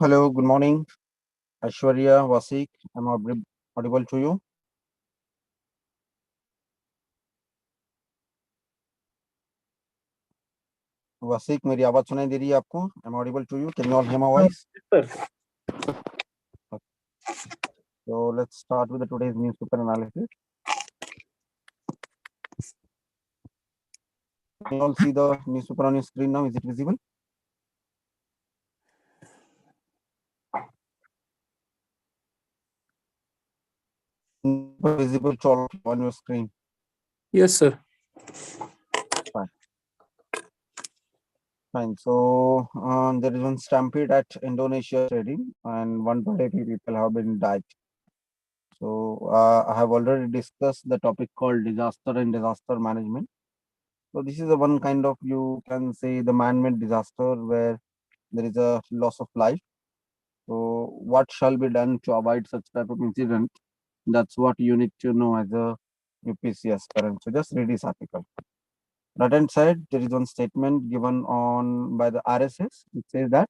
Hello, good morning. Aishwarya, Vasik, am I audible to you? Vasik, मेरी आवाज सुनाई दे रही है आपको? Am I audible to you? Can you all hear my voice? Sir, So let's start with the today's newspaper analysis. Can you all see the newspaper on your screen now? Is it visible? Visible to all on your screen. yes, sir. Fine. Fine. So there is one stampede at Indonesia trading, and 120 people have been died. So I have already discussed the topic called disaster and disaster management. So this is a one kind of, you can say, the man-made disaster where there is a loss of life. So what shall be done to avoid such type of incident? That's what you need to know as a UPSC aspirant. So just read this article. Right hand side, there is one statement given on by the RSS. It says that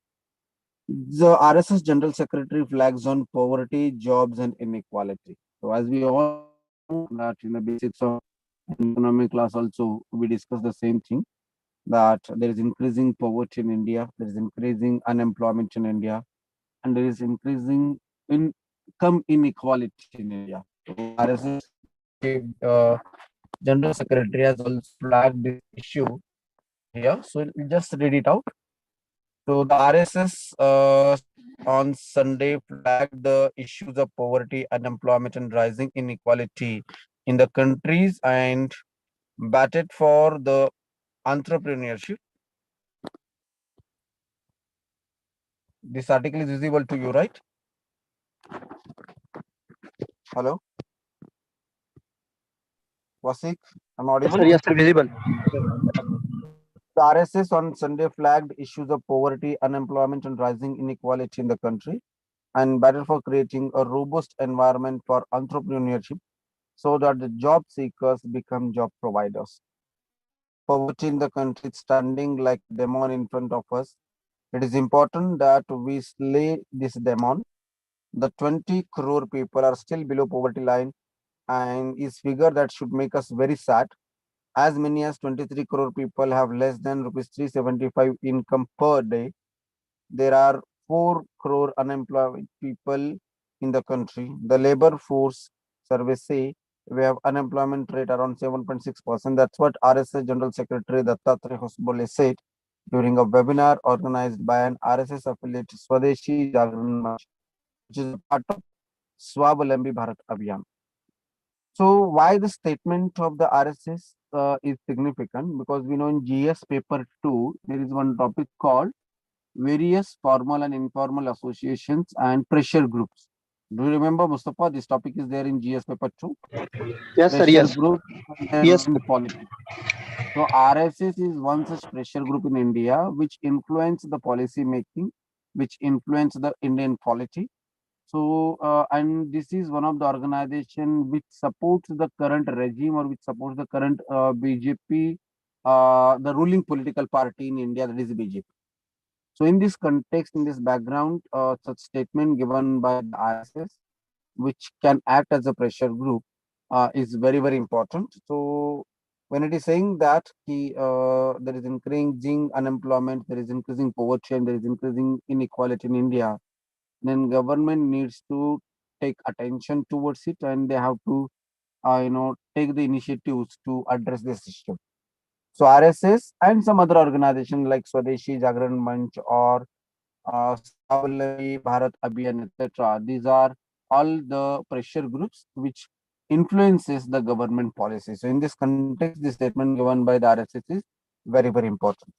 the RSS General Secretary flags on poverty, jobs, and inequality. So as we all know that in the basics of economic class also we discuss the same thing, that there is increasing poverty in India, there is increasing unemployment in India, and there is increasing income inequality in India. So RSS General Secretary has also flagged this issue here. So we'll just read it out. So the RSS on Sunday flagged the issues of poverty, unemployment, and rising inequality in the countries and batted for the entrepreneurship. This article is visible to you, right? Hello, Wasik, am I Yes, audible? sir. Yes, sir. Visible. The RSS on Sunday flagged issues of poverty, unemployment, and rising inequality in the country and battled for creating a robust environment for entrepreneurship so that the job seekers become job providers. Poverty in the country is standing like a demon in front of us. It is important that we slay this demon. The 20 crore people are still below poverty line and is figure that should make us very sad. As many as 23 crore people have less than rupees 375 income per day. There are 4 crore unemployed people in the country. The labor force survey say we have unemployment rate around 7.6%. That's what RSS General Secretary Dattatreya Hosbole said during a webinar organized by an RSS affiliate Swadeshi Jagran Manch, which is a part of Swabalambi Bharat Abhiyan. So why the statement of the RSS is significant? Because we know in GS paper 2, there is one topic called various formal and informal associations and pressure groups. Do you remember, Mustafa? This topic is there in GS paper 2. Yes, sir. Pressure Yes. group Yes. and politics. So RSS is one such pressure group in India which influence the policy making, which influence the Indian polity. So, and this is one of the organization which supports the current regime or which supports the current BJP, the ruling political party in India, that is BJP. So, in this context, in this background, such statement given by the RSS, which can act as a pressure group, is very, very important. So, when it is saying that there is increasing unemployment, there is increasing poverty, and there is increasing inequality in India, then government needs to take attention towards it, and they have to, take the initiatives to address this issue. So, RSS and some other organization like Swadeshi Jagran Manch or Swavalambi Bharat Abhiyan, etc. These are all the pressure groups which influences the government policy. So in this context, the statement given by the RSS is very, very important.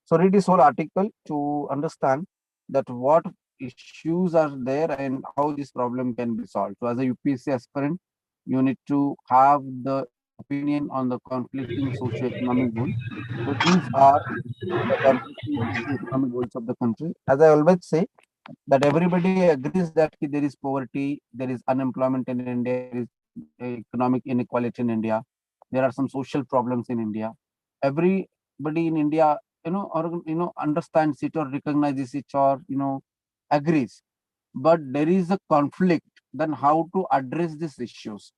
So read this whole article to understand that what issues are there and how this problem can be solved. So as a UPSC aspirant, you need to have the opinion on the conflicting socio-economic goals. So these are the conflicting socio-economic goals of the country. As I always say, that everybody agrees that there is poverty, there is unemployment in India, there is economic inequality in India, there are some social problems in India. Everybody in India, understands it or recognizes it or agrees, but there is a conflict. Then how to address these issues?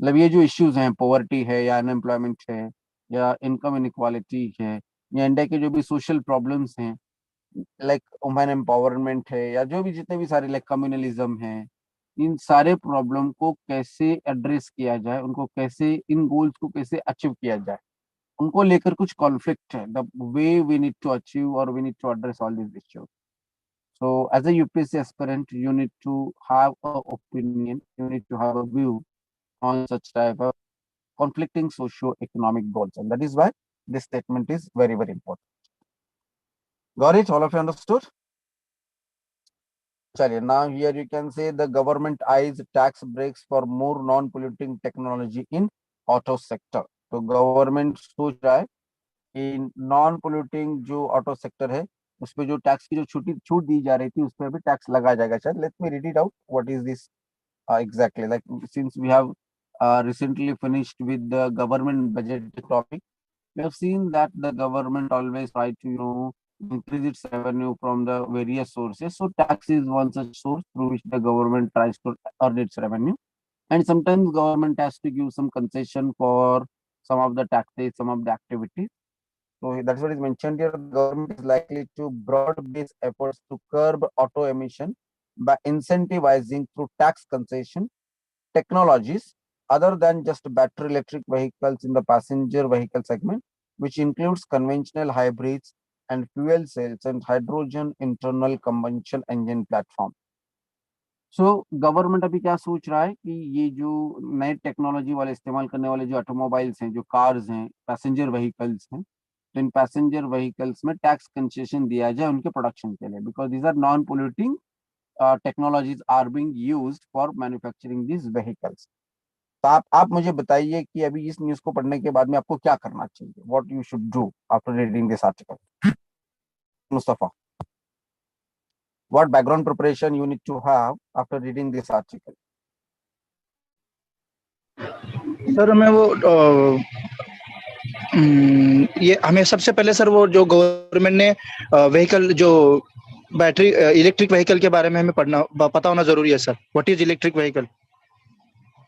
मतलब ये जो issues हैं, poverty है या unemployment है या income inequality है या इंडिया के जो भी सोशल प्रॉब्लम्स हैं, लाइक वुमेन एम्पावरमेंट है या जो भी जितने भी सारे लाइक कम्युनलिज्म है, इन सारे प्रॉब्लम को कैसे एड्रेस किया जाए, उनको कैसे, इन गोल्स को कैसे अचीव किया जाए, उनको लेकर कुछ कॉन्फ्लिक्ट है, the way we need to achieve और we need to address all this issues. So as a UPSC aspirant, you need to have an opinion, you need to have a view on such type of conflicting socio-economic goals. And that is why this statement is very, very important. Got it? All of you understood? Chaliye, now here you can say the government eyes tax breaks for more non-polluting technology in auto sector. तो government सोच रहा है कि non polluting जो auto sector है उस पे जो टैक्स की जो छूट दी जा रही थी उस पे अभी टैक्स लगाया जाएगा. शायद let me read it out what is this exactly. Like since we have recently finished with the government budget topic, we have seen that the government always try to increase its revenue from the various sources. So tax is one such source through which the government tries to earn its revenue, and sometimes government has to give some concession for some of the taxes, some of the activities. So that's what is mentioned here. The government is likely to broad-base efforts to curb auto emission by incentivizing through tax concession technologies other than just battery electric vehicles in the passenger vehicle segment, which includes conventional hybrids and fuel cells and hydrogen internal combustion engine platform. So government अभी क्या सोच रहा है कि ये जो नए technology वाले इस्तेमाल करने वाले जो ऑटोमोबाइल्स हैं, जो कार्स हैं, पैसेंजर व्हीकल्स हैं, तो इन पैसेंजर व्हीकल्स में टैक्स कंसेशन दिया जाए उनके प्रोडक्शन के लिए, because these are non polluting technologies are being used for manufacturing this vehicles. तो आप मुझे बताइए कि अभी इस न्यूज को पढ़ने के बाद में आपको क्या करना चाहिए, what you should do after reading this article. Mustafa, what background preparation you need to have after reading this article? Sir मैं वो ये हमें सबसे पहले सर वो जो गवर्नमेंट ने व्हीकल जो बैटरी इलेक्ट्रिक व्हीकल के बारे में हमें पता होना जरूरी है sir. What is electric vehicle?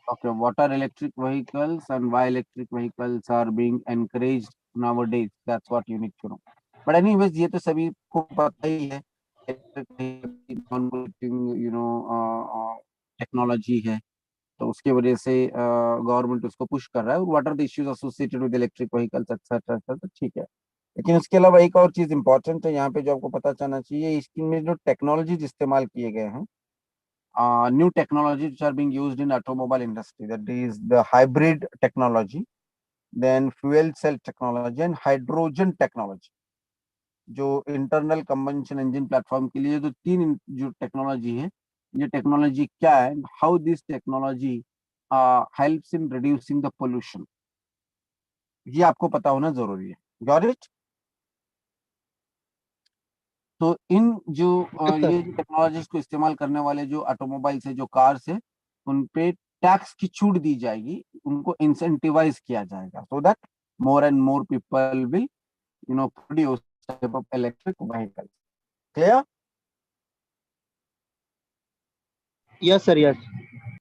Okay, what are electric vehicles and why electric vehicles are being encouraged nowadays? That's what you need to know. But anyways, ये तो सभी को पता ही है. टेक्नोलॉजी है, तो उसके वजह से गवर्नमेंट उसको पुश कर रहा है. What are the issues associated with electric vehicles etcetera etcetera, ठीक है. लेकिन उसके अलावा एक और चीज इंपॉर्टेंट है यहाँ पे जो आपको पता चलना चाहिए, इसमें जो टेक्नोलॉजीज इस्तेमाल किए गए हैं, new technologies which are being used in automobile industry, that is the hybrid technology, then fuel cell technology and hydrogen technology. जो इंटरनल कंबंशन इंजन प्लेटफॉर्म के लिए जो तीन जो टेक्नोलॉजी है, ये टेक्नोलॉजी क्या है, how this technology helps in reducing the pollution, ये आपको पता होना जरूरी है. Got it? तो इन जो ये जो टेक्नोलॉजीज को इस्तेमाल करने वाले जो ऑटोमोबाइल्स है, जो कार्स है, उन पे टैक्स की छूट दी जाएगी, उनको इंसेंटिवाइज किया जाएगा, so that more and more people will produce type of electric vehicle. Clear? Yes sir, yes.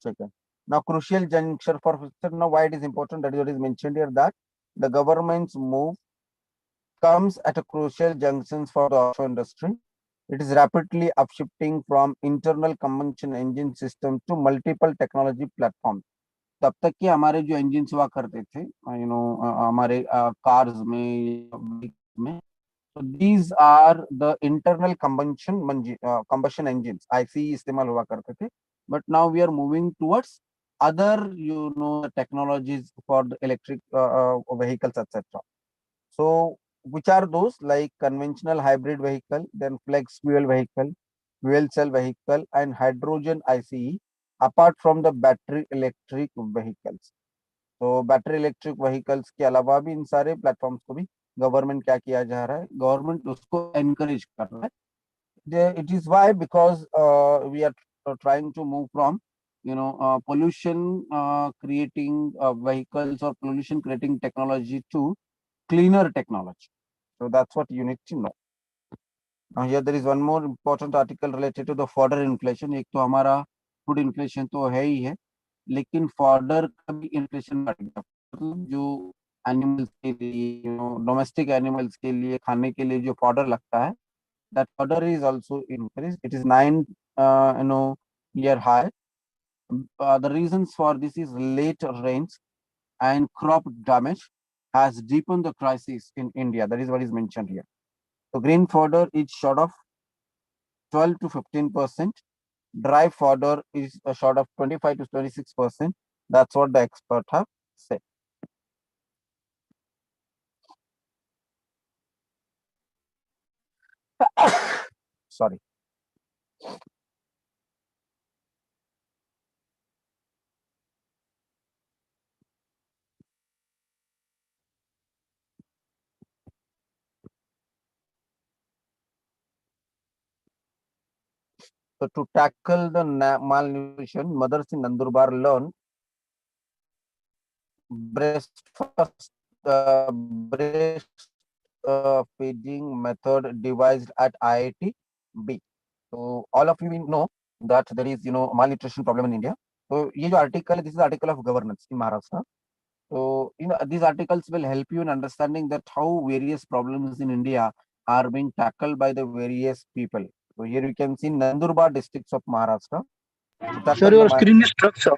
Okay. Now, crucial juncture for future. Now, why it is important? That is what is mentioned here, that the government's move comes at a crucial junctions for the auto industry. It is rapidly upshifting from internal combustion engine system to multiple technology platforms. तब तक कि हमारे जो engine हुआ करते थे, हमारे cars में, so these are the internal combustion engines, ICE इस्तेमाल हुआ करते थे. But now we are moving towards other technologies for the electric vehicles, etc. So which are those? Like conventional hybrid vehicle, then flex fuel vehicle, fuel cell vehicle and hydrogen ICE, apart from the battery electric vehicles. तो battery electric vehicles के अलावा भी इन सारे platforms को भी government क्या किया जा रहा है, गवर्नमेंट उसको एनकरेज कर रहा है. It is why because we are trying to move from pollution creating vehicles or pollution creating technology to cleaner technology. So that's what you need to know. Now here there is one more important article related to the fodder inflation. एक तो हमारा food inflation तो है ही है, लेकिन fodder का भी inflation बढ़ गया। मतलब जो एनिमल्स के लिए, डोमेस्टिक एनिमल्स के लिए खाने के लिए जो फॉडर लगता है, that fodder is also increased. It is 9 year high. The reasons for this is late rains and crop damage has deepened the crisis in India. That is what is mentioned here. So green fodder is short of 12 to 15%. Dry fodder is a short of 25 to 26%. That's what the expert have said. Sorry. So to tackle the malnutrition, mothers in Nandurbar learn breastfeeding feeding method devised at IIT B. So all of you will know that there is malnutrition problem in India. So ये जो article है, this is article of governance in Maharashtra. So these articles will help you in understanding that how various problems in India are being tackled by the various people. So here you can see Nandurbar districts of Maharashtra to Sir, tackle the your screen is struck, sir.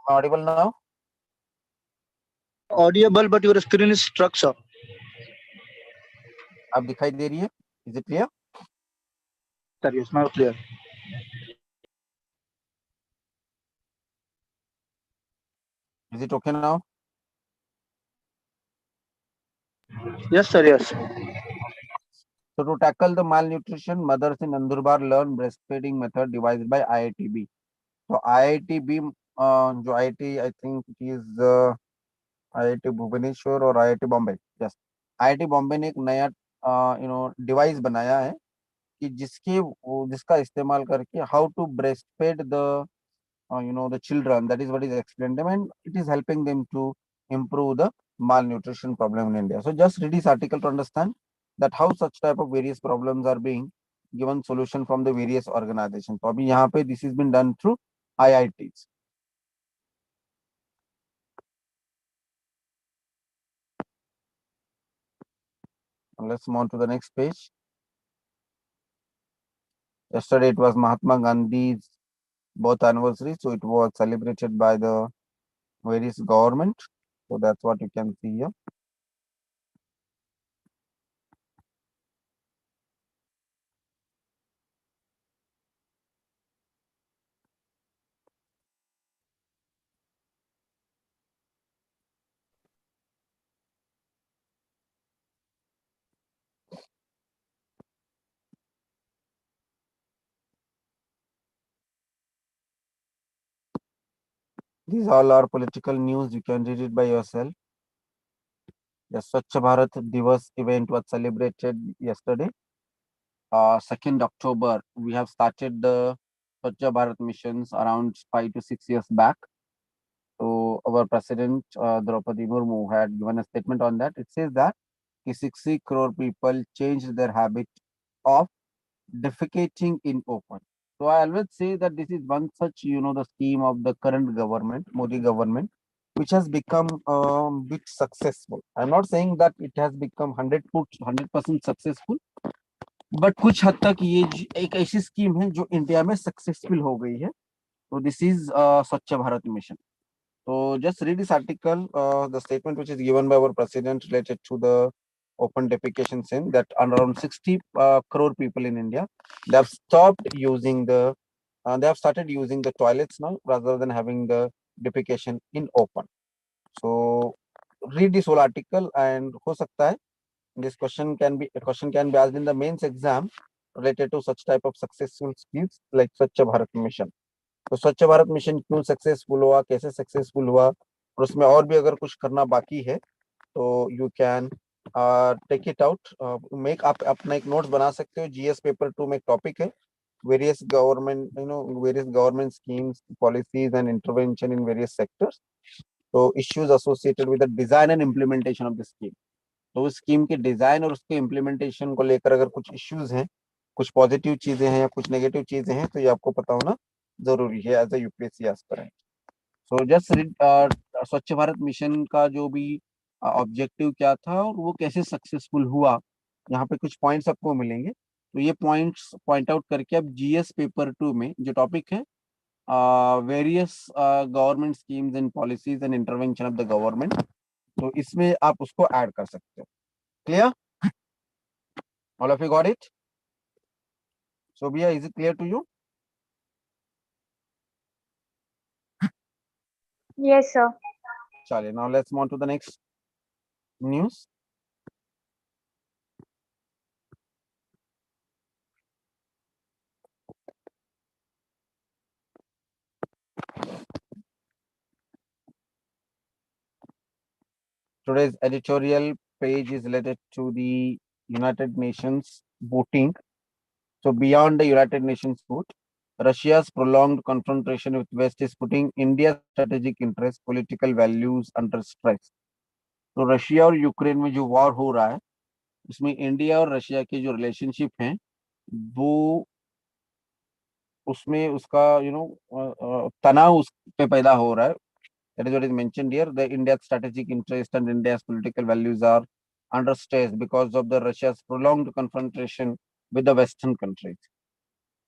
audible now. Audible, but your screen is struck, sir. अब दिखाई दे रही है? Is it clear? Sir, yes, now clear. Is it okay now? Yes, sir, yes. So to tackle the malnutrition, mothers in Nandurbar learn breastfeeding method devised by IITB. So IITB, जो IIT, I think it is IIT Bhubaneswar और IIT Bombay. Yes, IIT Bombay ने एक नया device बनाया है कि जिसका इस्तेमाल करके how to breast fed the children. That is what is explained them, and it is helping them to improve the malnutrition problem in India. So just read this article to understand that how such type of various problems are being given solution from the various organizations. तो अभी यहाँ पे this has been done through IITs. Let's move on to the next page. Yesterday it was Mahatma Gandhi's birth anniversary, so it was celebrated by the various government. So that's what you can see here. These all are political news. You can read it by yourself. The Swachh Bharat Divas event was celebrated yesterday, 2nd October. We have started the Swachh Bharat missions around 5 to 6 years back. So our president Draupadi Murmu had given a statement on that. It says that 60 crore people changed their habit of defecating in open. So I always say that this is one such, the scheme of the current government, Modi government, which has become a bit successful. I'm not saying that it has become 100% successful, but कुछ हद तक ये एक ऐसी scheme है जो India में successful हो गई है. तो दिस इज स्वच्छ Bharat mission. So just read this article, the statement which is given by our president related to the open defecation sin, that around 60 crore people in India, they have stopped using they have started using the toilets now rather than having the defecation in open. So read this whole article and हो सकता है this question can be asked in the mains exam related to such type of successful schemes like Swachh Bharat Mission. तो स्वच्छ Bharat mission क्यों successful हुआ, कैसे successful हुआ, और उसमें और भी अगर कुछ करना बाकी है तो you can take it out, make आप अपना एक नोट्स बना सकते हो. जीएस पेपर 2 में एक टॉपिक है various government schemes, policies and intervention in various sectors. So issues associated with the design and implementation of the scheme. तो उस स्कीम के डिजाइन और उसके इम्प्लीमेंटेशन को लेकर अगर कुछ इश्यूज हैं, कुछ पॉजिटिव चीजें हैं या कुछ नेगेटिव चीजें हैं, तो ये आपको पता होना जरूरी है as a UPSC aspirant. So just Swachh Bharat mission का जो भी ऑब्जेक्टिव क्या था और वो कैसे सक्सेसफुल हुआ, यहाँ पे कुछ पॉइंट्स आपको मिलेंगे। तो ये पॉइंट्स पॉइंट आउट करके अब जीएस पेपर 2 में जो टॉपिक है various government schemes and policies and intervention of the government, तो इसमें आप उसको ऐड कर सकते हो। Clear? All of you got it? So भैया, is it clear to you? Yes, sir. चलिए, now let's move to the next news. Today's editorial page is related to the United Nations voting. So beyond the United Nations vote, Russia's prolonged confrontation with West is putting India's strategic interests, political values under stress. तो Russia और Ukraine में जो war हो रहा है, उसमें India और Russia के जो रिलेशनशिप हैं, वो उसमें उसका तनाव उस पे पैदा हो रहा है। That is what is mentioned here. The India's strategic interest and India's political values are under stress because of the Russia's prolonged confrontation with the Western countries.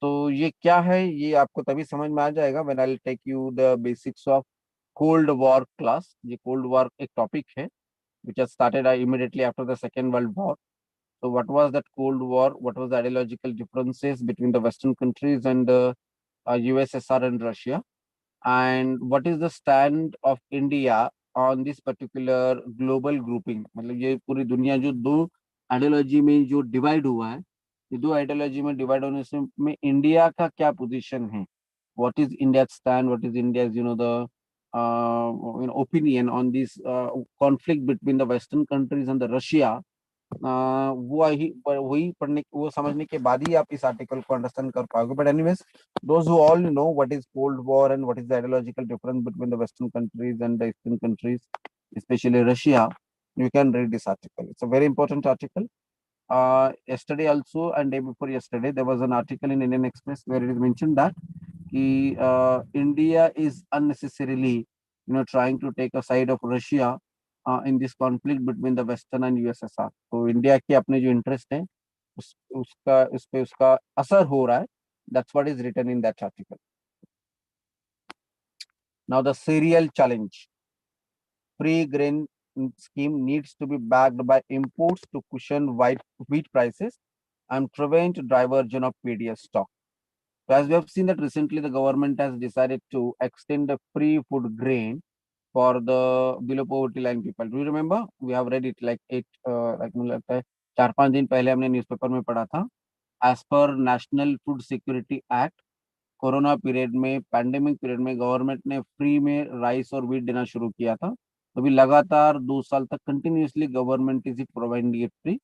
तो ये क्या है, ये आपको तभी समझ में आ जाएगा when I'll take you the basics of Cold War class. ये Cold War एक टॉपिक है which has started immediately after the Second World War. So what was that Cold War? What was the ideological differences between the Western countries and the USSR and Russia? And what is the stand of India on this particular global grouping? मतलब ये पूरी दुनिया जो दो ideology में जो divide हुआ है, ये दो आइडियोलॉजी में डिवाइड होने से में इंडिया का क्या पोजीशन है? What is India's stand? What is India's the opinion on this conflict between the Western countries and the Russia? वही पढ़ने वो समझने के बाद ही आप इस आर्टिकल को अंडरस्टैंड कर पाओगे। But anyways, those who all know what is Cold War and what is the ideological difference between the Western countries and the Eastern countries, especially Russia, you can read this article. It's a very important article. Yesterday also and day before yesterday, there was an article in Indian Express where it is mentioned that India is unnecessarily, trying to take a side of Russia in this conflict between the Western and USSR. तो India के अपने जो interest हैं उस पे उसका असर हो रहा है. That's what is written in that article. Now the cereal challenge. Free grain scheme needs to be backed by imports to cushion wheat prices and prevent diversion of PDS stock. So as we have seen that recently the government has decided to extend the free food grain for the below poverty line people. Do you remember? We have read it like मुझे लगता है 4-5 दिन पहले हमने newspaper में पढ़ा था. As per National Food Security Act, corona period में, पैंडेमिक पीरियड में गवर्नमेंट ने फ्री में राइस और व्हीट देना शुरू किया था. तो अभी लगातार 2 साल तक continuously government is it providing it free.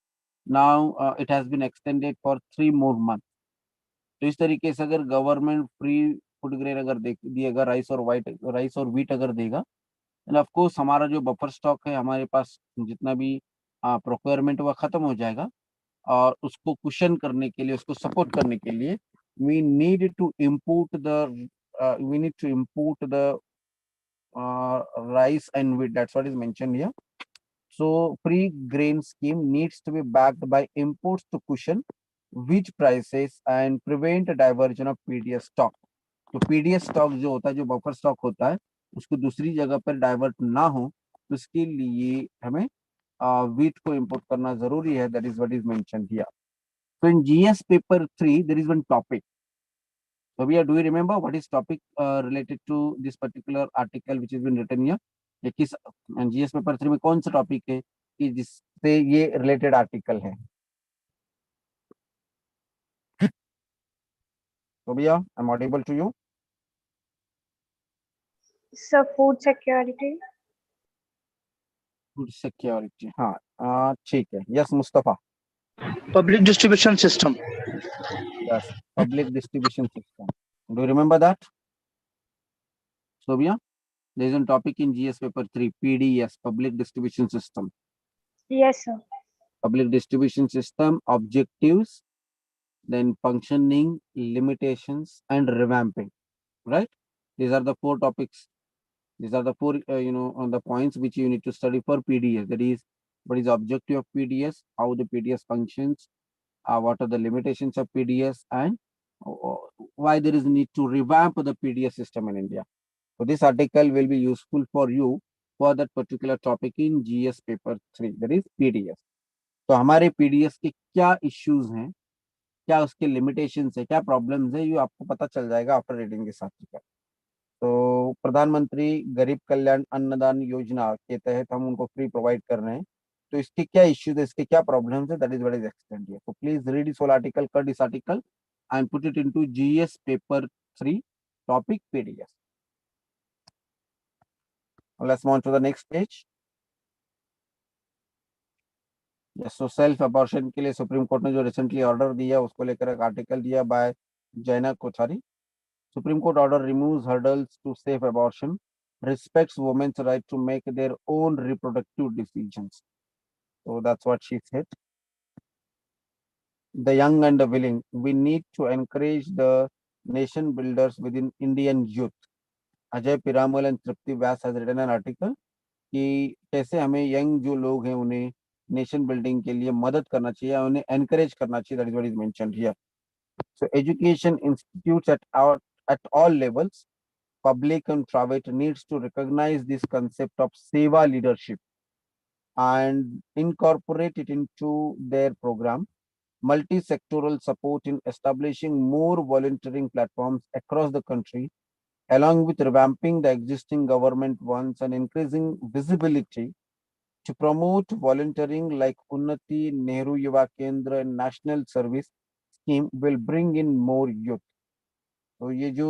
Now it has been extended for 3 more months. तो इस तरीके से अगर गवर्नमेंट फ्री फूड ग्रेन अगर दिएगा, राइस और व्हीट अगर देगा, एंड ऑफ कोर्स हमारा जो बफर स्टॉक है, हमारे पास जितना भी प्रोक्योरमेंट हुआ खत्म हो जाएगा. और उसको कुशन करने के लिए, उसको सपोर्ट करने के लिए we need to import the rice and wheat. That's what is mentioned here. So free grain scheme needs to be backed by imports to cushion wheat prices and prevent diversion of PDS stock. तो PDS stock जो होता है, जो buffer stock होता है, उसको दूसरी जगह पर डाइवर्ट ना हो, तो इसके लिए हमें wheat को import करना जरूरी है. That is what is mentioned here. So in GS paper 3, there is one topic. So Bhaiya, do you remember what is topic related to this particular article which has been written here? ये किस GS paper 3 में कौन सा topic है कि जिससे ये related article है? तो भैया, I am audible to you? Sir, food security. Food security, हाँ ठीक है. Yes Mustafa. Public distribution system. Yes, public distribution system. Do you remember that? So भैया, there is one topic in GS paper 3, PDS, public distribution system. Yes, sir. public distribution system, objectives, then functioning, limitations, and revamping. Right? These are the four topics. These are the four, on the points which you need to study for PDS. That is, what is the objective of PDS, how the PDS functions, what are the limitations of PDS, and uh, why there is a need to revamp the PDS system in India. So this article will be useful for you for that particular topic in GS paper 3, that is PDS. तो हमारे PDS के क्या issues हैं, क्या उसके limitations है, क्या problems है, ये आपको पता चल जाएगा आफ्टर रीडिंग दिस आर्टिकल। तो प्रधानमंत्री गरीब कल्याण अन्नदान योजना के तहत हम उनको फ्री प्रोवाइड कर रहे हैं, तो इसके क्या इश्यूज है, इसके क्या प्रॉब्लम्स है, that is what is explained here. तो please read this whole article, cut this article and put it into GS paper 3 topic PDS. Now let's move on to the next page. Yes, so self abortion के लिए supreme court ने जो recently order दिया उसको लेकर एक article दिया bye जैना Kothari. Supreme Court order removes hurdles to safe abortion, respects women's right to make their own reproductive decisions. So that's what she said. The young and the willing. We need to encourage the nation builders within Indian youth. Ajay Piramal and Tripti Vyas has written an article कि कैसे हमें young जो लोग हैं उन्हें nation building के लिए मदद करना चाहिए, उन्हें एनकरेज करना चाहिए. That is what is mentioned here. So education institutes at all levels, public and private, needs to recognize this concept of seva leadership and incorporate it into their program. Multi-sectoral support in establishing more volunteering platforms across the country, along with revamping the existing government ones and increasing visibility to promote volunteering like Unnati, Nehru Yuva Kendra and National Service Scheme will bring in more youth. तो ये जो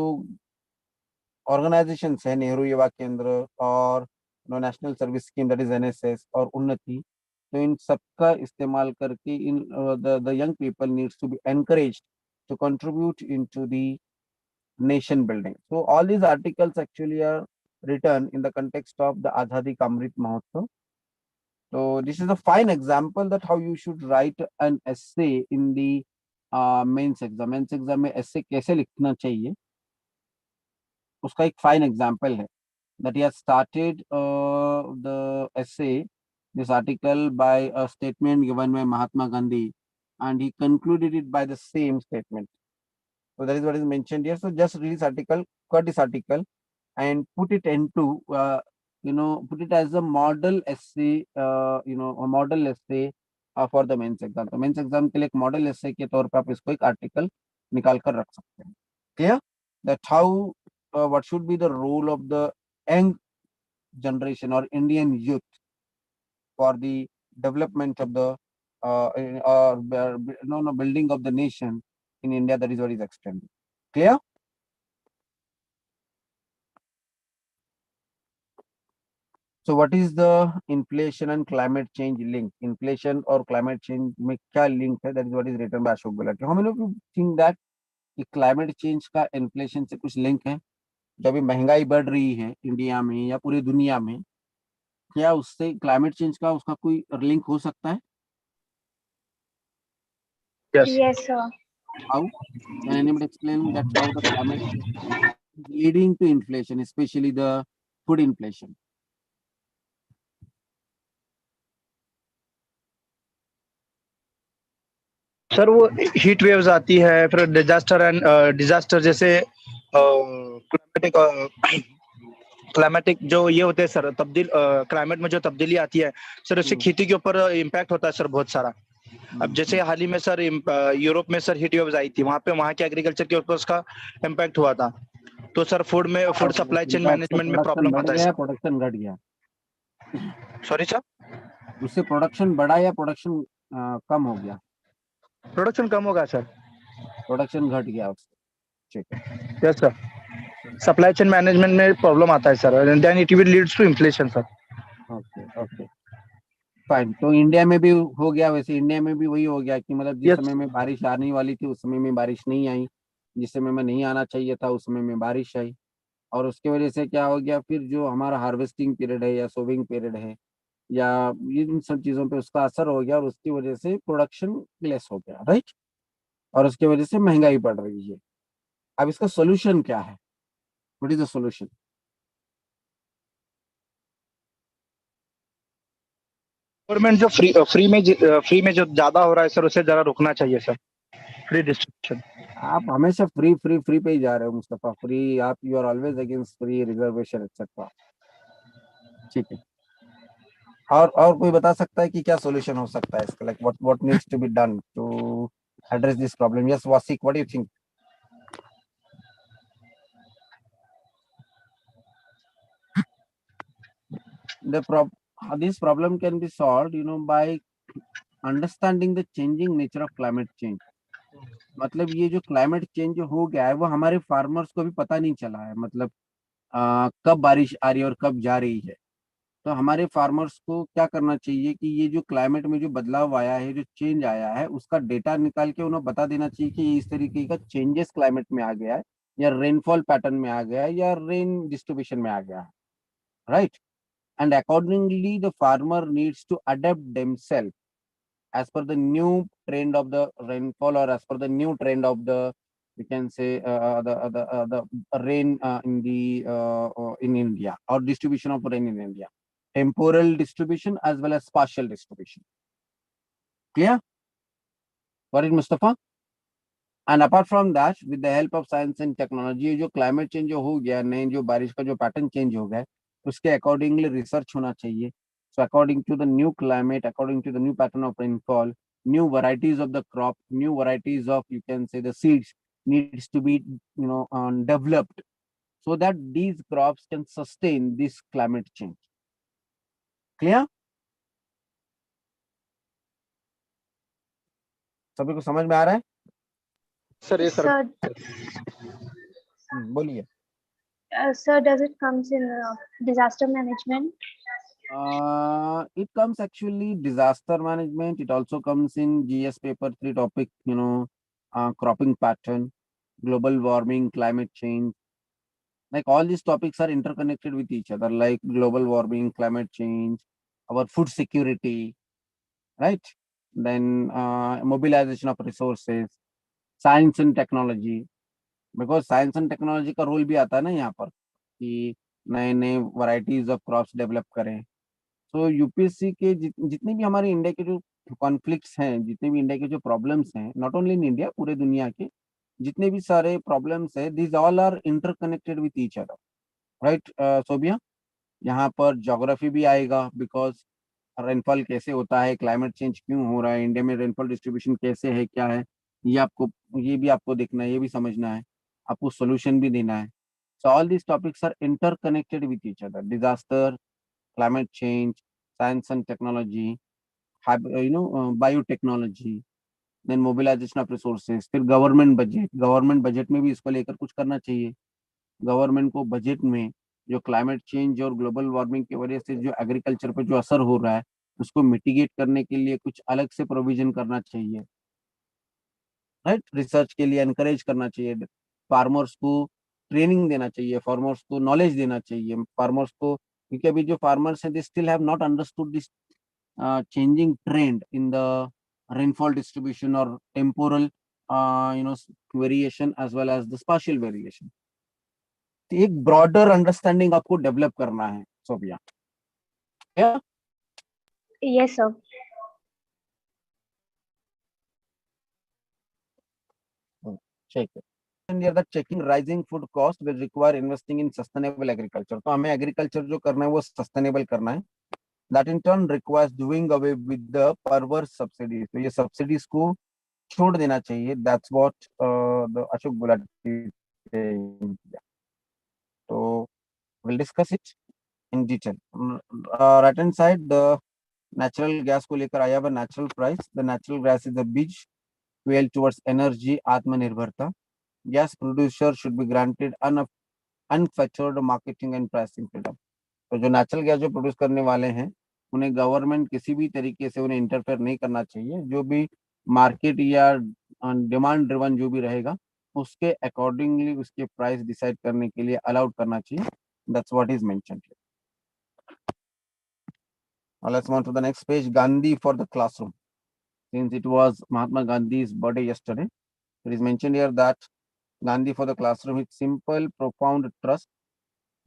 organisations है, नेहरू युवा केंद्र और national service scheme that is NSS और उन्नति, तो इन सबका इस्तेमाल करके in the young people needs to be encouraged to contribute into the nation building. So all these articles actually are written in the context of the Azadi Ka Amrit Mahotsav. So this is a fine example that how you should write an essay in the mains exam. Mains exam में essay कैसे लिखना चाहिए उसका एक fine example है. That he has started the essay, this article, by a statement given by Mahatma Gandhi, and he concluded it by the same statement. So that is what is mentioned here. So just read this article, cut this article, and put it into, put it as a model essay, a model essay for the mains exam. तो mains exam के लिए एक model essay के तौर पे आप इसको एक आर्टिकल निकाल कर रख सकते हैं. Clear? That how what should be the role of the young generation or Indian youth for the development of the building of the nation in India. That is what is extended. Clear? So what is the inflation and climate change link? Inflation or climate change में क्या link है? That is what is written by Ashok Gulati. How many of you think that climate change का inflation से कुछ link है? जो अभी महंगाई बढ़ रही है इंडिया में या पूरी दुनिया में, क्या उससे क्लाइमेट चेंज का उसका कोई लिंक हो सकता है? Yes, sir. How? Can anybody explain that how the climate is leading to inflation, especially the food inflation? Sir वो हीट वेव्स आती है, फिर डिजास्टर जैसे क्लाइमेटिक जो ये होते हैं सर, क्लाइमेट में जो तब्दीली आती है सर, उससे खेती के ऊपर इम्पैक्ट होता है सर बहुत सारा. अब जैसे हाल ही में सर यूरोप में सर हीट वेव्स आई थी, वहाँ के एग्रीकल्चर के ऊपर उसका इम्पैक्ट हुआ था. तो sir food supply chain management में प्रॉब्लम आता है. प्रोडक्शन घट गया. सॉरी सर, उससे प्रोडक्शन बढ़ा या प्रोडक्शन कम हो गया? प्रोडक्शन कम होगा सर, प्रोडक्शन घट गया उससे. ठीक है. Yes sir, supply chain management में प्रॉब्लम आता है sir, and then it will leads to inflation sir. Okay okay fine. तो इंडिया में भी हो गया, वैसे इंडिया में भी वही हो गया कि मतलब जिस समय में बारिश आने वाली थी उस समय में बारिश नहीं आई, जिस समय में नहीं आना चाहिए था उस समय में बारिश आई, और उसकी वजह से क्या हो गया, फिर जो हमारा हार्वेस्टिंग पीरियड है या सोविंग पीरियड है या इन सब चीजों पे उसका असर हो गया और उसकी वजह से प्रोडक्शन लेस हो गया, राइट। और उसकी वजह से महंगाई बढ़ रही है। अब इसका सोल्यूशन क्या है? What is the solution? Government जो फ्री में जो ज्यादा हो रहा है सर, उसे जरा रुकना चाहिए सर, फ्री डिस्ट्रीब्यूशन। आप हमेशा फ्री फ्री फ्री पे ही जा रहे हो मुस्तफा। फ्री, आप you are always against free reservation etcetera. ठीक है। और कोई बता सकता है कि क्या सॉल्यूशन हो सकता है इसका? Like what needs to be done to address this problem? Yes Wasiq, what do you think? the prob this problem can be solved, by understanding the changing nature of climate change. मतलब ये जो climate change हो गया है वो हमारे farmers को भी पता नहीं चला है। मतलब कब बारिश आ रही है और कब जा रही है। तो हमारे फार्मर्स को क्या करना चाहिए कि ये जो क्लाइमेट में जो बदलाव आया है, जो चेंज आया है, उसका डेटा निकाल के उन्हें बता देना चाहिए कि ये इस तरीके का चेंजेस क्लाइमेट में आ गया है, या रेनफॉल पैटर्न में आ गया है, या रेन डिस्ट्रीब्यूशन में आ गया है, right. And accordingly the farmer needs to adapt themselves as per the new trend of the rainfall, or as per the new trend of the, we can say, the rain in India, or distribution of rain in India, temporal distribution as well as spatial distribution. Clear? What is Mustafa? And apart from that, with the help of science and technology, जो climate change जो हो गया, नए जो बारिश का जो pattern change हो गया है, उसके अकॉर्डिंगली रिसर्च होना चाहिए। So according to the new climate, according to the new pattern of rainfall, new varieties of the crop, new varieties of, you can say, the seeds needs to be, developed, so that these crops can sustain this climate change. Clear? सभी को समझ में आ रहा है? Sir ये sir, Sir, बोलिए। sir, does it comes in disaster management? It comes actually disaster management. It also comes in GS paper 3 topic, cropping pattern, global warming, climate change. Like all these topics are interconnected with each other, like global warming, climate change, our food security, right? Then mobilization of resources, science and technology, because science and technology का role भी आता है ना यहाँ पर, कि नए नए varieties of crops डेवलप करें। तो यूपीएससी के जितने भी हमारे इंडिया के जो कॉन्फ्लिक्ट्स हैं, जितने भी इंडिया के जो प्रॉब्लम्स हैं, नॉट ओनली इन इंडिया, पूरे दुनिया के जितने भी सारे प्रॉब्लम्स है, this all are interconnected with each other, right Sobia? यहाँ पर ज्योग्राफी भी आएगा, बिकॉज रेनफॉल कैसे होता है, क्लाइमेट चेंज क्यों हो रहा है, इंडिया में रेनफॉल डिस्ट्रीब्यूशन कैसे है, क्या है, ये आपको, ये भी आपको देखना है, ये भी समझना है, आपको सोल्यूशन भी देना है। So all these topics are interconnected with each other, disaster, climate change, science and technology, biotechnology, then mobilization of resources, फिर गवर्नमेंट बजट में भी इसको लेकर कुछ करना चाहिए। गवर्नमेंट को बजट में जो क्लाइमेट चेंज और ग्लोबल वार्मिंग की वजह से जो एग्रीकल्चर पे जो असर हो रहा है, उसको मिटिगेट करने के लिए कुछ अलग से प्रोविजन करना चाहिए, राइट। रिसर्च के लिए एनकरेज करना चाहिए, फार्मर्स को ट्रेनिंग देना चाहिए, फार्मर्स को नॉलेज देना चाहिए, फार्मर्स को, क्योंकि अभी जो फार्मर्स हैं, they still have not understood this changing trend in the rainfall distribution or temporal variation as well as the spatial variation. तो एक ब्रॉडर अंडरस्टैंडिंग आपको डेवलप करना है सोबिया। Yeah? Yes, sir. ठीक है। And here the checking rising food cost will require investing in sustainable agriculture. तो हमें agriculture जो करना है वो सस्टेनेबल करना है। That in turn requires doing away with the perverse subsidies. तो ये सब्सिडीज को छोड़ देना चाहिए। That's what the Ashok Gulati saying. So we'll discuss it in detail. Right hand side, the natural gas को लेकर आया हुआ natural price. The natural gas is the bridge fuel towards energy आत्मनिर्भरता. Gas producer should be granted unfettered marketing and pricing freedom. तो जो natural gas जो produce करने वाले हैं, उन्हें गवर्नमेंट किसी भी तरीके से उन्हें इंटरफेयर नहीं करना चाहिए। जो भी मार्केट या डिमांड ड्रिवन जो भी रहेगा, उसके अकॉर्डिंगली उसके प्राइस डिसाइड करने के लिए अलाउड करना चाहिए। That's what is mentioned. Now let's move on to the next page. Gandhi for the classroom. Since it was Mahatma Gandhi's birthday yesterday, it is mentioned here that Gandhi for the classroom, its simple, profound trust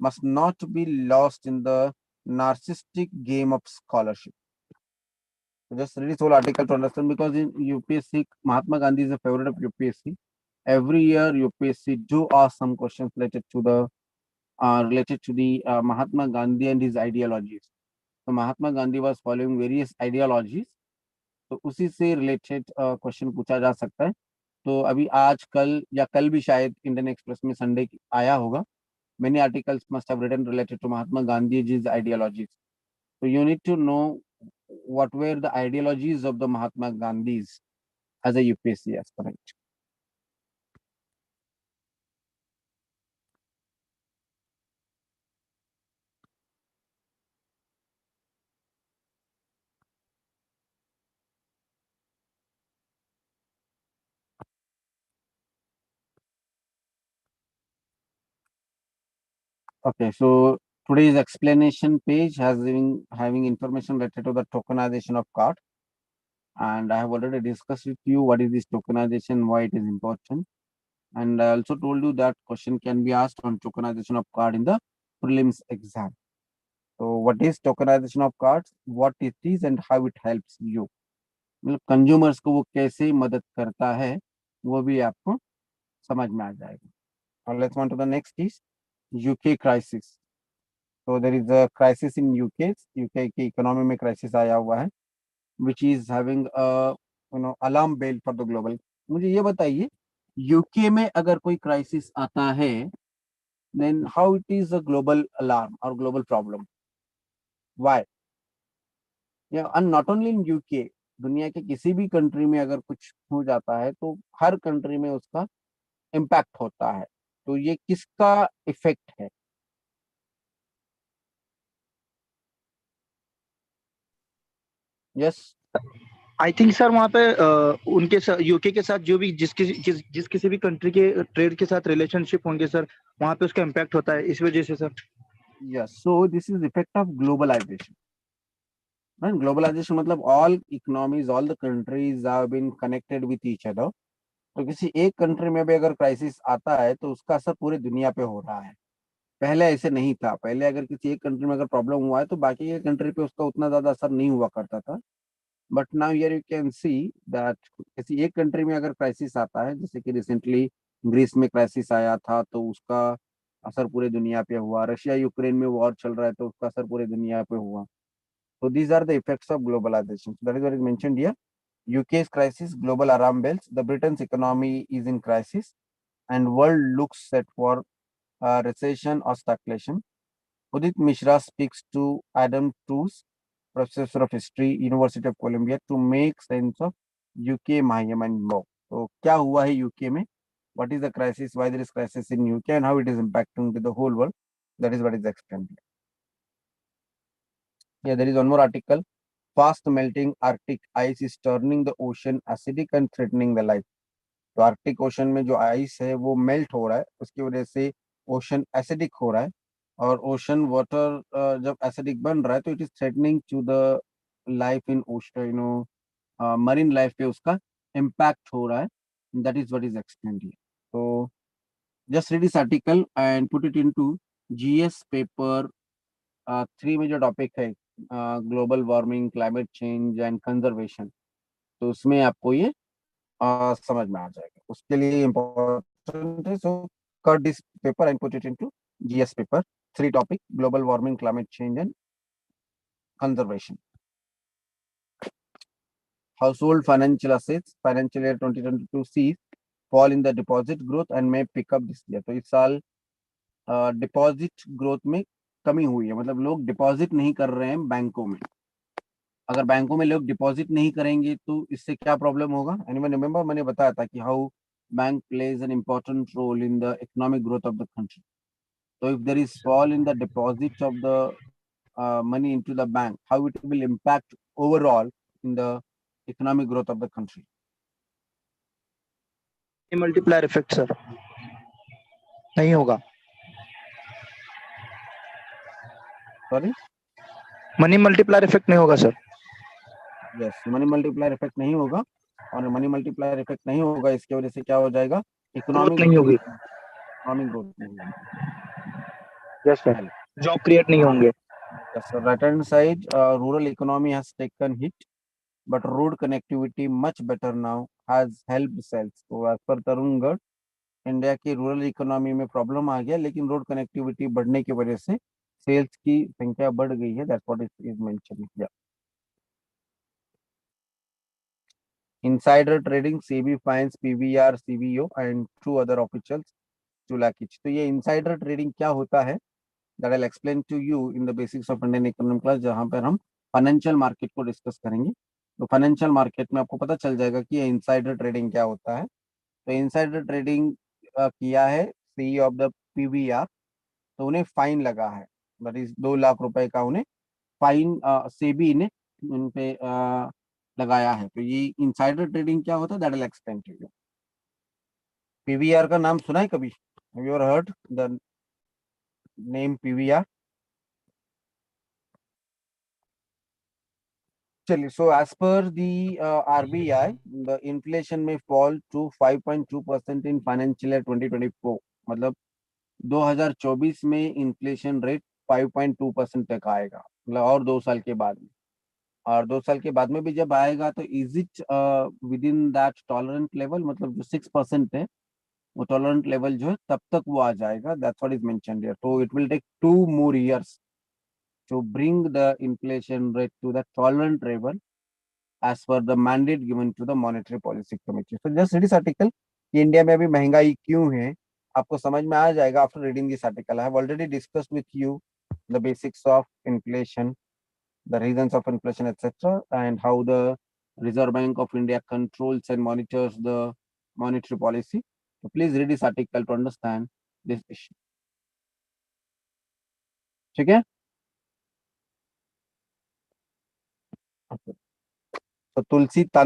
must not be lost in the narcissistic game of scholarship. So just read this whole article to understand, because in UPSC, Mahatma Gandhi is a favorite of UPSC. Every year, UPSC do ask some questions related to the Mahatma Gandhi and his ideologies. So Mahatma Gandhi was following various ideologies. तो उसी से related question पूछा जा सकता है. तो अभी आज कल या कल भी शायद इंडियन एक्सप्रेस में संडे आया होगा. Many articles must have written related to Mahatma Gandhi's ideologies. So you need to know what were the ideologies of the Mahatma Gandhis as a UPSC aspirant. Okay, so today's explanation page has having information related to the tokenization of card, and I have already discussed with you what is this tokenization, why it is important, and I also told you that question can be asked on tokenization of card in the prelims exam. So what is tokenization of cards, what it is, and how it helps you. मतलब consumers को वो कैसे मदद करता है वो भी आपको समझ में आ जाएगा. और let's move to the next is UK crisis. तो there is a crisis in UK की इकोनॉमी में क्राइसिस आया हुआ है, which is having a alarm bell for the global. मुझे ये बताइए, यूके में अगर कोई क्राइसिस आता है, then how it is a global alarm और ग्लोबल प्रॉब्लम, व्हाई? या and not only in UK, दुनिया के किसी भी कंट्री में अगर कुछ हो जाता है तो हर कंट्री में उसका इम्पैक्ट होता है. तो ये किसका इफेक्ट है? यस. आई थिंक सर वहाँ पे उनके साथ यूके के साथ जो भी जिस किसी भी कंट्री के ट्रेड के साथ रिलेशनशिप होंगे सर, वहाँ पे उसका इम्पैक्ट होता है इस वजह से sir. Yes, so this is effect of globalisation. Right, globalisation मतलब all economies, all the countries have been connected with each other. तो किसी एक कंट्री में भी अगर क्राइसिस आता है तो उसका असर पूरी दुनिया पे हो रहा है. पहले ऐसे नहीं था. पहले अगर किसी एक कंट्री में अगर प्रॉब्लम हुआ है तो बाकी के कंट्री पे उसका उतना ज्यादा असर नहीं हुआ करता था. But now here you can see that किसी एक कंट्री में अगर क्राइसिस आता है, जैसे कि रिसेंटली ग्रीस में क्राइसिस आया था, तो उसका असर पूरे दुनिया पे हुआ. रशिया यूक्रेन में वॉर चल रहा है तो उसका असर पूरे दुनिया पे हुआ. So these are the effects of globalization. So that is what is mentioned here. UK's crisis, global alarm bells. The Britain's economy is in crisis, and world looks set for recession or stagflation. Udit Mishra speaks to Adam Tooze, professor of history, University of Columbia, to make sense of UK mayhem and more. So क्या हुआ है UK में? What is the crisis? Why there is crisis in UK and how it is impacting to the whole world? That is what is explained. Yeah, there is one more article. Fast melting Arctic ice is turning the ocean acidic and threatening the life. तो Arctic ocean में जो ice है वो melt हो रहा है, उसकी वजह से ओशन एसिडिक हो रहा है. और ओशन वाटर जब एसिडिक बन रहा है तो it is threatening to the life in ocean, marine life पे उसका इम्पैक्ट हो रहा है. That is what is explained here. तो just read this article and put it into GS paper 3 में जो टॉपिक है global warming, climate change and conservation, तो उसमें आपको ये समझ में आ जाएगा. उसके लिए इम्पोर्टेंट है. So cut this paper and put it into GS paper 3 topic global warming, climate change and conservation. Household financial assets financial year 2022 sees fall in the deposit growth and may pick up this year. तो इस साल deposit growth में कमी हुई है, मतलब लोग deposit नहीं कर रहे हैं बैंकों में. अगर बैंकों में लोग डिपॉजिट नहीं करेंगे तो इससे क्या प्रॉब्लम होगा? एनीवन रिमेंबर, मैंने बताया था कि how bank plays an important role in the economic growth of the country. So if there is fall in the deposits of the money into the bank, how it will impact overall in the economic growth of the country? Multiplier effect sir नहीं होगा. Sorry? Money multiplier effect नहीं होगा sir? Yes, money multiplier effect नहीं होगा, और money multiplier effect नहीं होगा इसकी वजह से क्या हो जाएगा, ग्रोथ इकोनॉमिक नहीं होगी। इकोनॉमिक ग्रोथ नहीं होगी। Yes sir. पहले, जॉब क्रिएट नहीं होंगे। Yes sir, right hand side, rural economy has taken hit but road connectivity much better now has helped sales. तो as per तरुण गर्ग, इंडिया की रूरल इकोनॉमी में प्रॉब्लम आ गया, लेकिन रोड कनेक्टिविटी बढ़ने की वजह से सेल्स की संख्या बढ़ गई है। That's what is mention here. Insider trading, SEBI fines PVR CVO and two other officials two lakh each. तो ये इनसाइडर ट्रेडिंग क्या होता है, that I explain to you in the basics of Indian economic class, जहां पर हम financial market को discuss करेंगे। तो फाइनेंशियल मार्केट में आपको पता चल जाएगा कि ये इनसाइडर ट्रेडिंग क्या होता है। तो इनसाइडर ट्रेडिंग किया है सी ऑफ द पीवीआर, तो उन्हें फाइन लगा है, दैट इज 2 लाख रुपए का उन्हें फाइन सेबी ने उन पे लगाया है। तो ये इनसाइडर ट्रेडिंग क्या होता है, that will explain to you. PVR का नाम सुना है कभी? Have you ever heard the name PVR? चलिए, so as per the RBI, the inflation में fall to 5.2% in financial year 2024। मतलब 2024 में इन्फ्लेशन रेट 5.2% तक आएगा, मतलब और 2 साल के बाद में। और 2 साल के बाद में भी जब आएगा तो is it with in that tolerant level, मतलब जो 6% है वो टॉलरेंट लेवल जो है तब तक वो आ जाएगा। That's what is mentioned here. तो it will take 2 more years to bring the inflation rate to the tolerant level as per the mandate given to the monetary policy committee. So just read this article कि India में अभी महंगाई क्यों है, आपको समझ में आ जाएगा after reading this article. I have already discussed with you the basics of inflation, the reasons of inflation, etc., and how the Reserve Bank of India controls and monitors the monetary policy. So please read this article to understand this issue. ठीक है? तो तुलसी